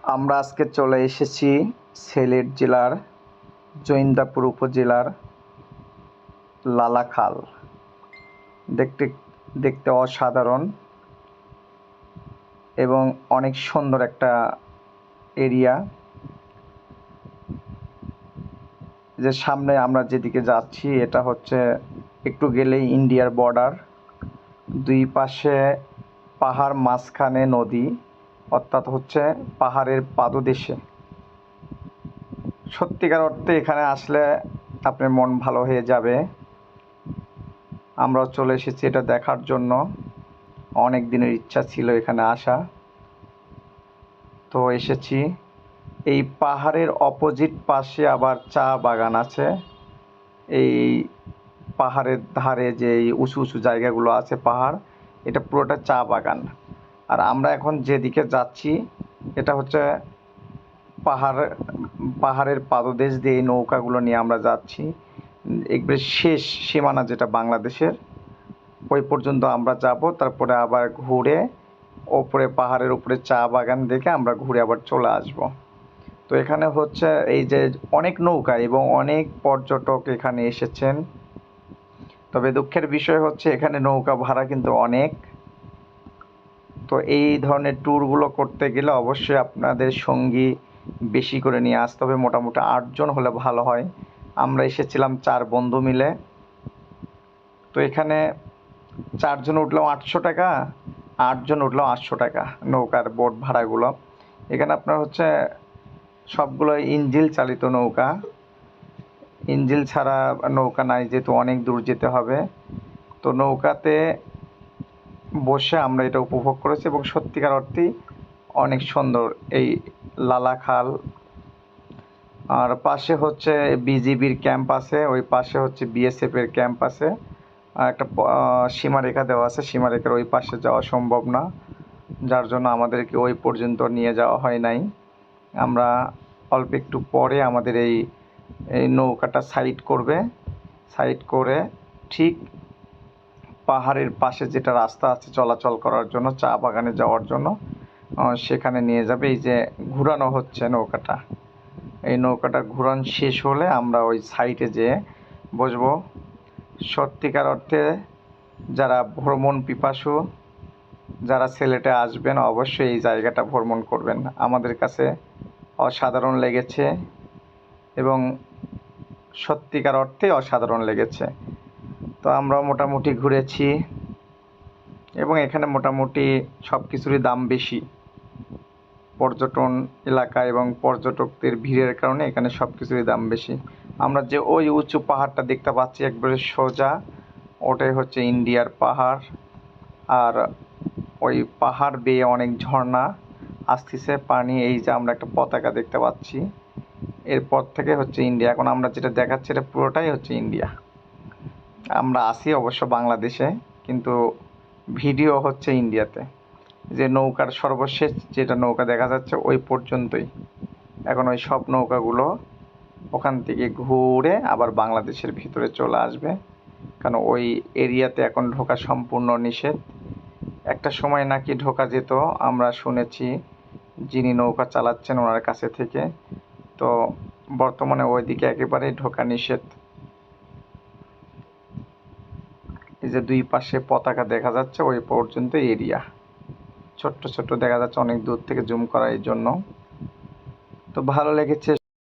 আমরা আজকে চলে এসেছি সিলেট জেলার জৈন্তাপুর উপজেলার লালাখাল। দেখতে দেখতে অসাধারণ এবং অনেক সুন্দর একটা এরিয়া। যে সামনে আমরা যেদিকে যাচ্ছি এটা হচ্ছে একটু গেলেই ইন্ডিয়ার বর্ডার। দুই পাশে পাহাড়, মাঝখানে নদী, অর্থাৎ হচ্ছে পাহাড়ের পাদদেশে। সত্যিকার অর্থে এখানে আসলে আপনার মন ভালো হয়ে যাবে। আমরাও চলে এসেছি এটা দেখার জন্য। অনেক দিনের ইচ্ছা ছিল এখানে আসা, তো এসেছি। এই পাহাড়ের অপোজিট পাশে আবার চা বাগান আছে। এই পাহাড়ের ধারে যে এই উঁচু উঁচু জায়গাগুলো আছে পাহাড়, এটা পুরোটা চা বাগান। আর আমরা এখন যেদিকে যাচ্ছি এটা হচ্ছে পাহাড়ের পাদদেশ দিয়ে এই নৌকাগুলো নিয়ে আমরা যাচ্ছি। একবারে শেষ সীমানা যেটা বাংলাদেশের, ওই পর্যন্ত আমরা যাব। তারপরে আবার ঘুরে ওপরে পাহাড়ের উপরে চা বাগান দেখে আমরা ঘুরে আবার চলে আসব। তো এখানে হচ্ছে এই যে অনেক নৌকা এবং অনেক পর্যটক এখানে এসেছেন। তবে দুঃখের বিষয় হচ্ছে এখানে নৌকা ভাড়া কিন্তু অনেক। তো এই ধরনের ট্যুরগুলো করতে গেলে অবশ্যই আপনাদের সঙ্গী বেশি করে নিয়ে আসতে হবে। মোটামুটি 8 জন হলে ভালো হয়। আমরা এসেছিলাম 4 বন্ধু মিলে। তো এখানে 4 জন উঠলেও 800 টাকা, 8 জন উঠলেও 800 টাকা নৌকার বোট ভাড়াগুলো। এখানে আপনার হচ্ছে সবগুলো ইঞ্জিল চালিত নৌকা। ইঞ্জিল ছাড়া নৌকা নাই, যেহেতু অনেক দূর যেতে হবে। তো নৌকাতে বসে আমরা এটা উপভোগ করেছি এবং সত্যিকার অর্থেই অনেক সুন্দর এই লালাখাল। আর পাশে হচ্ছে বিজিবির ক্যাম্প আছে, ওই পাশে হচ্ছে বিএসএফের ক্যাম্প আছে। আর একটা সীমারেখা দেওয়া আছে, সীমারেখার ওই পাশে যাওয়া সম্ভব না, যার জন্য আমাদেরকে ওই পর্যন্ত নিয়ে যাওয়া হয় নাই। আমরা অল্প একটু পরে আমাদের এই নৌকাটা সাইড করবে। সাইড করে ঠিক পাহাড়ের পাশে যেটা রাস্তা আছে চলাচল করার জন্য, চা বাগানে যাওয়ার জন্য, সেখানে নিয়ে যাবে। এই যে ঘুরানো হচ্ছে নৌকাটা, এই নৌকাটা ঘুরান শেষ হলে আমরা ওই সাইডে যেয়ে বসবো। সত্যিকার অর্থে যারা ভ্রমণ পিপাসু, যারা সিলেটে আসবেন অবশ্যই এই জায়গাটা ভ্রমণ করবেন। আমাদের কাছে অসাধারণ লেগেছে এবং সত্যিকার অর্থে অসাধারণ লেগেছে। তো আমরা মোটামুটি ঘুরেছি এবং এখানে মোটামুটি সব কিছুরই দাম বেশি। পর্যটন এলাকা এবং পর্যটকদের ভিড়ের কারণে এখানে সব কিছুরই দাম বেশি। আমরা যে ওই উঁচু পাহাড়টা দেখতে পাচ্ছি একবারে সোজা, ওটাই হচ্ছে ইন্ডিয়ার পাহাড়। আর ওই পাহাড় বেয়ে অনেক ঝর্ণা আসতেছে পানি। এই যে আমরা একটা পতাকা দেখতে পাচ্ছি, এরপর থেকে হচ্ছে ইন্ডিয়া। এখন আমরা যেটা দেখাচ্ছি এটা পুরোটাই হচ্ছে ইন্ডিয়া। আমরা আছি অবশ্য বাংলাদেশে, কিন্তু ভিডিও হচ্ছে ইন্ডিয়াতে। যে নৌকার সর্বশেষ যেটা নৌকা দেখা যাচ্ছে ওই পর্যন্তই। এখন ওই সব নৌকাগুলো ওখান থেকে ঘুরে আবার বাংলাদেশের ভিতরে চলে আসবে, কারণ ওই এরিয়াতে এখন ঢোকা সম্পূর্ণ নিষেধ। একটা সময় নাকি ঢোকা যেত, আমরা শুনেছি যিনি নৌকা চালাচ্ছেন ওনার কাছে থেকে। তো বর্তমানে ওইদিকে একেবারেই ঢোকা নিষেধ। এই যে দুই পাশে পতাকা দেখা যাচ্ছে ওই পর্যন্ত এরিয়া। ছোট্ট ছোট্ট দেখা যাচ্ছে অনেক দূর থেকে জুম করা, এই জন্য। তো ভালো লেগেছে।